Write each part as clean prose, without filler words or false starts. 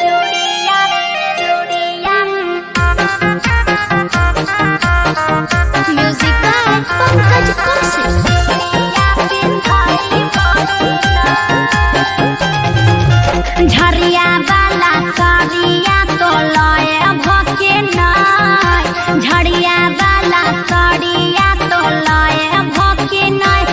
चूड़िया चूड़िया music by Pankaj Kaushik Jharia वाला साड़िया तो लय भके नय झरिया वाला साड़िया तो लय भके नय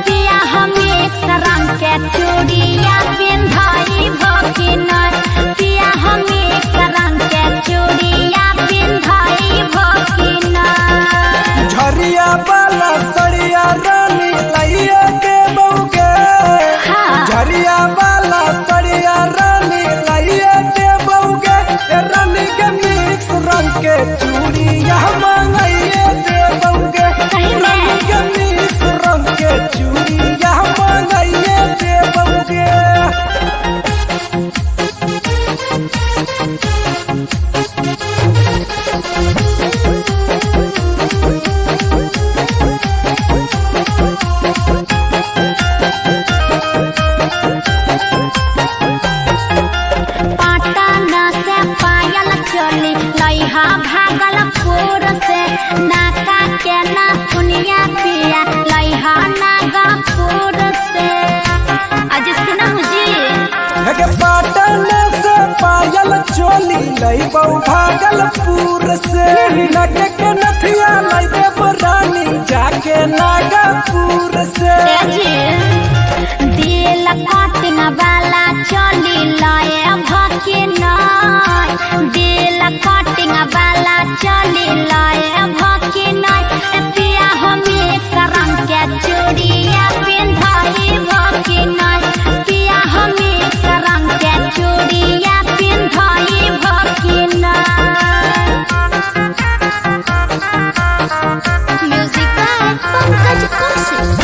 पिया हम एक रंग के चूड़िया पिंधाई भके नय पिया हम एक रंग के चूड़िया पिंधाई भके नय झरिया वाला साड़िया रानी लइए के बउके झरिया वाला साड़िया रानी लइए के बउके रानी के मिक्स रंग के चूड़िया मंगाइए दे बउके रानी के मिक्स रंग के चूड़िया मंगाइए दे बउके लइहा भागलपुर से नाका के नाथुनिया पिया लइहा नागपुर से आज सुनहु जी पाटन से पायल चोली लई बऊ भागलपुर से नगे के नथिया लई दे रानी जाके नागपुर से दिल कटिंग वाला चोली लए भके नय दिल कटिंग वाला चोली लए भके नय पिया हम एक रंग के चूड़िया पिंधाई भके नय पिया हम एक रंग के चूड़िया पिंधाई भके नय म्यूजिक बाय पंकज कौशिक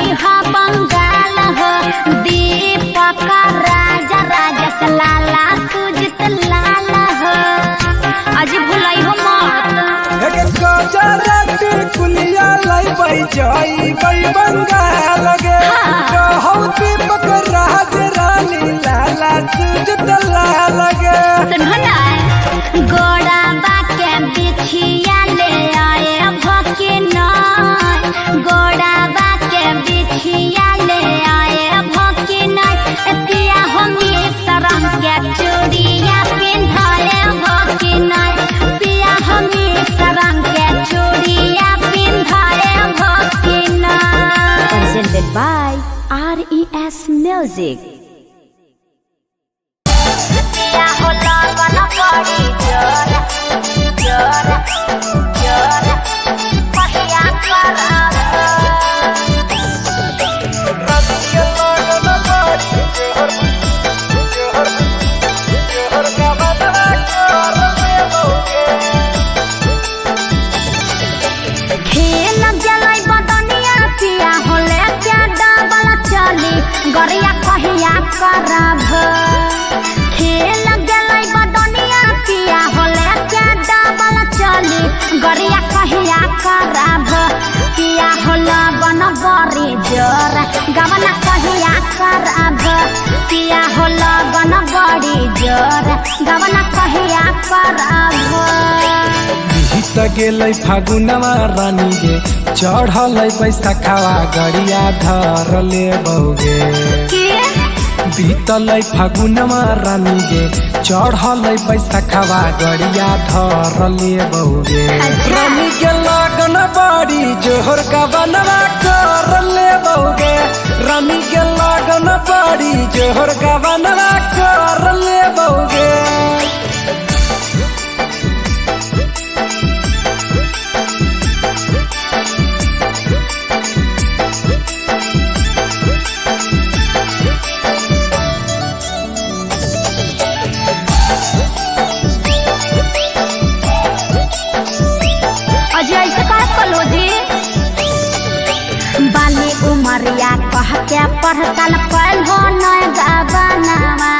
बंगाल हो दीपक राजा राजस लाला सुजित लाल हो आज भुलाई हो मत कुलिया लाई बई जाई बई बंगाल गे कहौ दीपक राज रानी लाला सुजित लाल गे सुनो ना गोड़ा बाके बिछिया ले आए भके नय गोड़ा बाके बिछिया ले आए भके नय पिया हम एक रंग के चूड़िया पिंधाए भके नय पिया हम एक रंग के चूड़िया पिंधाए भके नय presented by RES Music. पिया हो लगन बड़ी जोर जोर जोर पहिया करब खेल जलै बदनिया पिया होले क्या डबल चली गरिया कहिया करब खेल जलै बदनिया पिया होले क्या डबल चली गरिया कहिया करब पिया होला बन बड़ी जोर गवना कहिया करब पिया होला बन बड़ी जोर गवना कहिया करब बीत गेलै फागुनवा रानी गे चढ़लै बैसाखावा गड़िया धर ले बउगे बीतलै फागुनवा रानी गे चढ़लै बैसाखावा गड़िया धर ले बउगे रानी के लगन बड़ी जोहर का बनवा कर ले बउगे रानी के लगन बड़ी जोहर का बनवा कर ले बउगे अजय ऐसे कहा कलो जी बाली उमरिया कह के पढ़तल पल हो नय गावनावा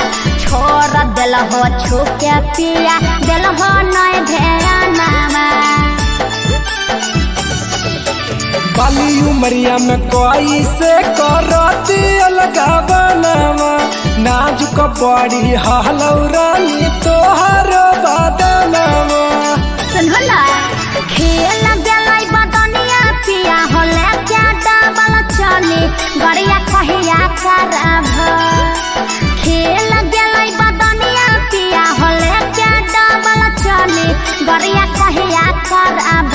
छोड़ दिल हो छुके पिया दिल हो नय ध्यानावा बाली उमरिया में कोई से करती अलगा बनावा नाजुक बड़ी हलौरानी तोहर बदनावा सुनला खेल गेलै बदनिया पिया होले क्या डबल चली गरिया कहिया करब खेल गेलै बदनिया पिया होले क्या डबल चली गरिया कहिया करब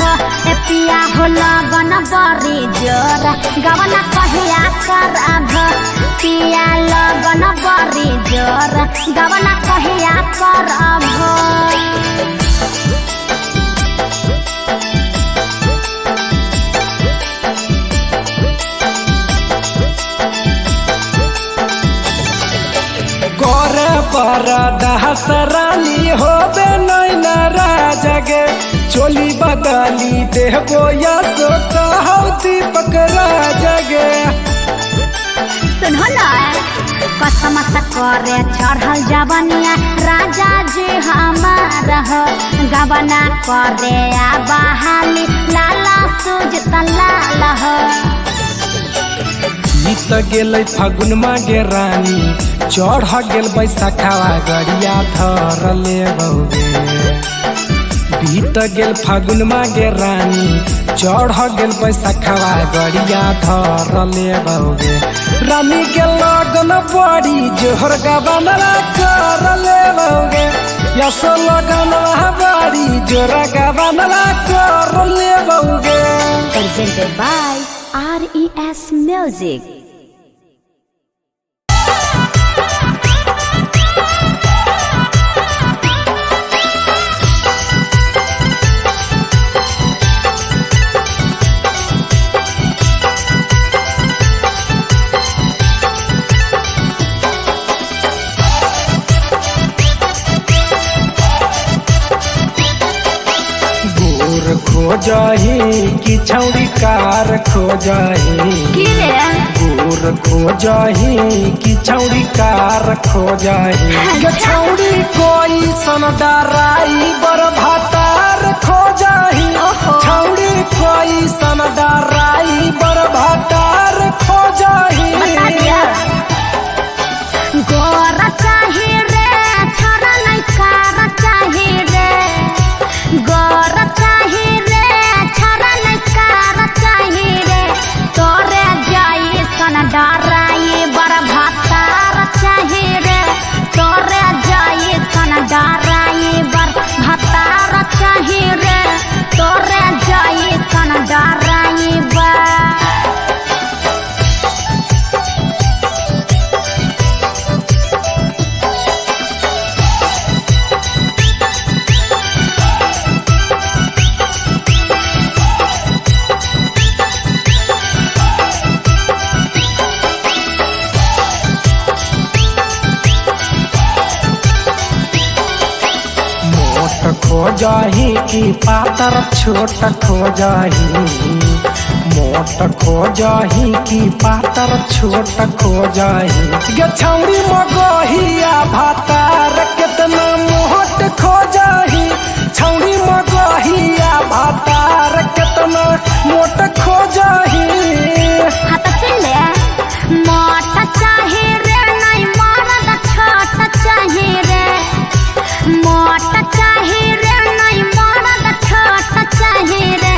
ए पिया होला गन बरी जोर गवना कहिया करब पिया लगन बरी जोर गवना कहिया करब गोरे पर दहसरानी होबे नैना राजगे चोली बदली देहबो या सो कहौ दीपक राजगे सुनला कसम से करे चढ़ल जवनिया राजा जी हमार हो गवना करे आ बहाली लाला सूज तलाल हो बीत गेलै फागुन मागे रानी चढ़ गेल बैसाखावा गरिया धर लेबौगे बीत गेल फागुन मागे रानी चढ़ गेल बैसाखावा गरिया धर लेबौगे रानी के लगन बड़ी जोहर गबनला कर लेबौगे यसो लगन बड़ी जोर गबनला कर लेबौगे Presented by RES Music. खोजही कि छौड़ी कार खोजही गोर खोजही कि छौड़ी कार खोजही गे छौड़ी कोई सन डराई बर भातार खोजही छौड़ी कोई सन डराई बर भातार खोजही गोर चाही रे छोरा नहीं कार चाही रे गोर चाही रे छोरा नहीं कार चाही रे तोरे जाई सन डराई बर भातार चाही रे तोरे जाई सन डराई बर भातार चाही रे तोरे जाई सन डराई बर खोजही कि पातर छोट खोजही मोट खोजही कि पातर छोट खोजही गे छौड़ी मगहिया भातार केतना मोट खोजही छौड़ी मगहिया भातार केतना मोट खोजही हाथ ले मोट चाही रे नहीं मरद छोट चाही रे मोट चाही रे नहीं मरद छोट चाही रे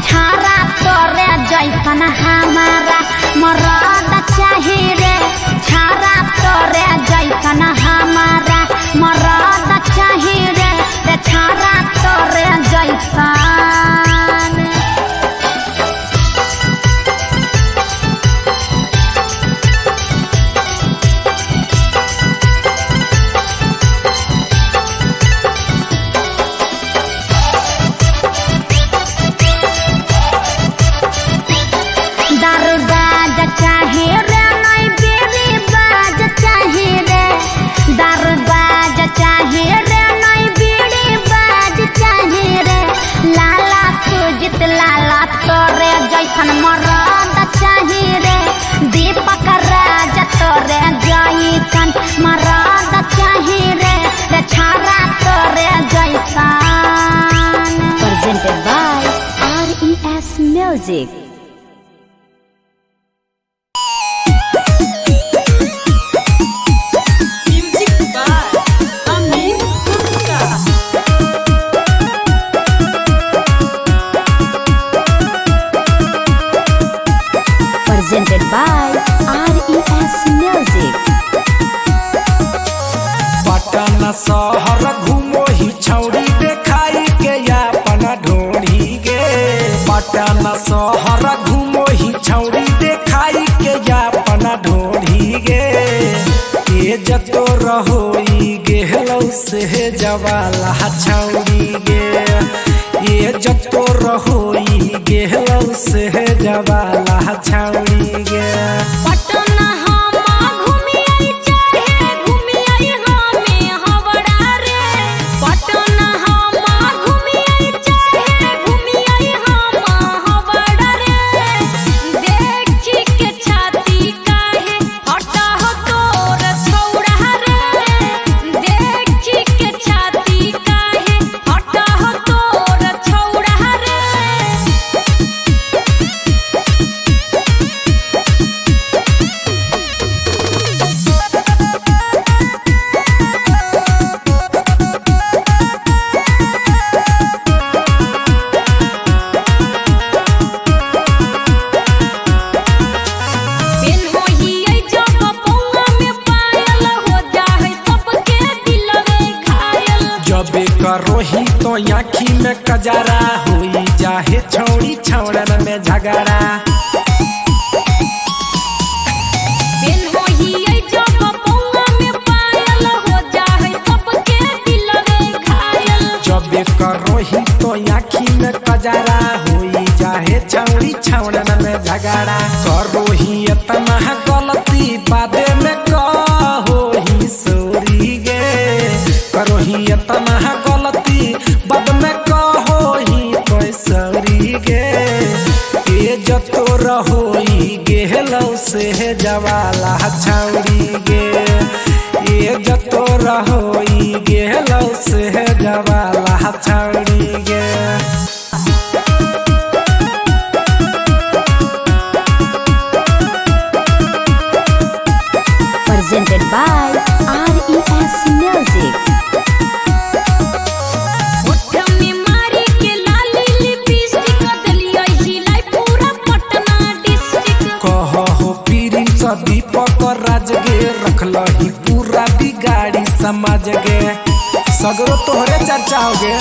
छारा तोरे जैसन हमारा मरद चाही रे छारा तोरे जैसन हमारा मरद चाही रे छारा तोरे जैसन मरद चाही रे दीपक राज तोरे जैसन मरद चाही रे छारा तोरे जैसन Presented by RES Music. Jabala छौड़ी गे ये जतो रहोई गे लव से जवाला छौड़ी गे पटना हम घूमी आई चाहे घूमी आई हमें हवड़ा रे पटना हम घूमी आई चाहे घूमी आई हम हवड़ा रे देखी के छाती काहे हटा हो तोर छौड़ा रे देखी के छाती काहे हटा हो तोर छौड़ा रे बिन होई आई जब पौआ में पायल हो जाए सबके दिलवे घायल जबे करोही तो आँखी में कजरा हुई जाहे छौड़ी छौड़न में झगड़ा बिन होई आई जब पौआ में पायल हो जाए सबके दिलवे घायल जबे करोही तो आँखी में कजरा हुई जाहे छौड़ी छौड़न में झगड़ा करोही इतना गलती बादे में कहोही सोरी गे करोही इतना गलती बाद में कहोही तो सौरी गे ये जतो रहोई गे लव से जवाला छौड़ी गे ये जतो रहोई गे लव से जवाला छौड़ी गे Presented by RES Music. होठ में मारी के लाली लिपस्टिक दलिया हिलाई पूरा पटना डिस्ट्रिक्ट कहो पीरी दीपक राज गे रखलही पूरा बिगाड़ी समाज गे सगरो तोहरे चर्चा हो गे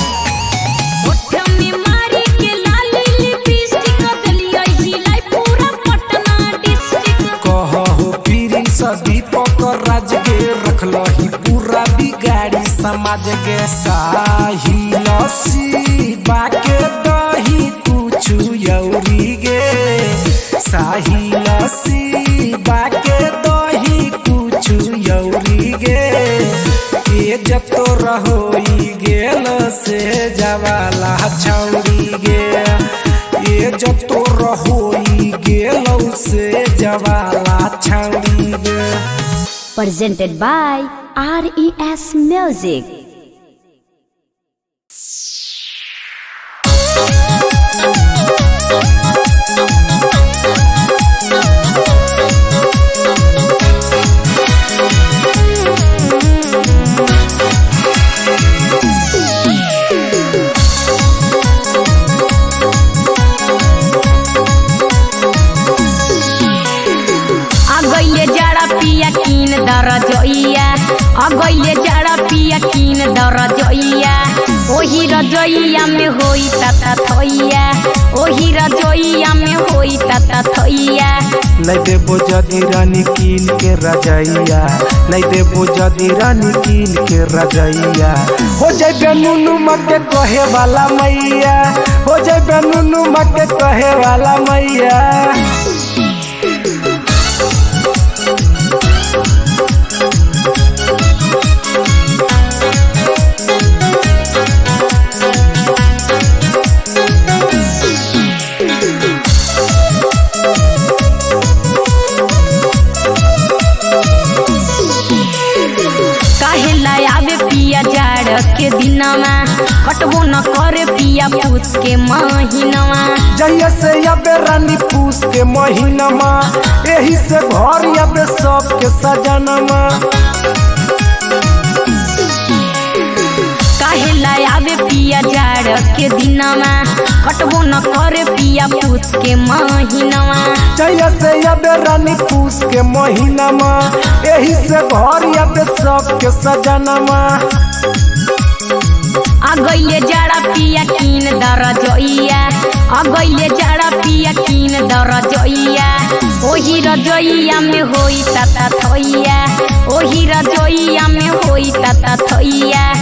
होठ में मारी के लाली लिपस्टिक दलिया हिलाई पूरा पटना डिस्ट्रिक्ट कहो पीरी दीपक राज गे रखलही पूरा बिगाड़ी समाज गे साहिल बाके दही कुछु यौरी गे साहिल बाके दही कुछु यौरी गे ये जतो रहोई गेल से जवाला छौड़ी गे ये जतो रहोई गेल से जवाला छौड़ी गे Presented by RES Music. अगैले जड़ा पिया कीन दरजइया अगैले जड़ा पिया कीन दरजइया ओही रजइया में होई तता थइया ओही रजइया में होई तता थइया लै देबो जदी रानी कीन के रजैया लै देबो जदी रानी कीन के रजैया हो जाए नुनु मके कहे वाला मैया हो जाए नुनु मके कहे वाला मैया काहे लायावे पिया जाड़ के दिनमा कटबो न करे पिया पूछ के महीनवा जहिया से अबे रानी पूस के महीनमा एही से घर अबे सबके सजनमा काहे लायावे पिया जाड़ के दिनमा कटबो न करे पिया पूछ के महीनवा जहिया से अबे रानी पूस के महीनमा एही से घर अबे सबके सजनमा अगैले जड़ा पिया कीन दरजइया अगैले जड़ा पिया कीन दरजइया ओही ओही रजोइया में होई ताता थैया, ओही रजोइया में होई ताता थैया।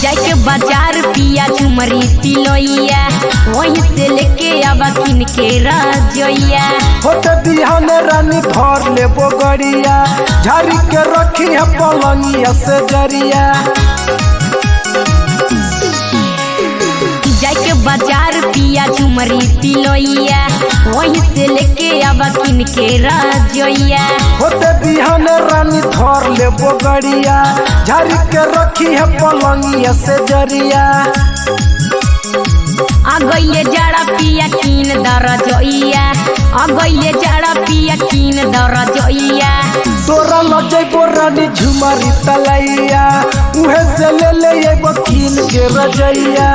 जाके बाजार पिया झुमरी तिलोइया, वहीं से लेके आवा किन के रजोइया। होते बिहान रानी धर ले बोगरिया, झाड़ी के रखी है पलंगिया से जरिया। जाके बाजार पिया झुमरी तिलोइया, वहीं से लेके आवा किन के रजोइया। होते बिहान रानी धर ले बोगरिया, झाड़ी के रखी है पलंगिया से जरिया। आ गइले जाड़ा पिया किन दरजोइया, आ गइले जाड़ा पिया किन दरजोइया। तोरा लजैबो रानी झुमरी तलैया, उहे से ले एगो कीन के रजैया।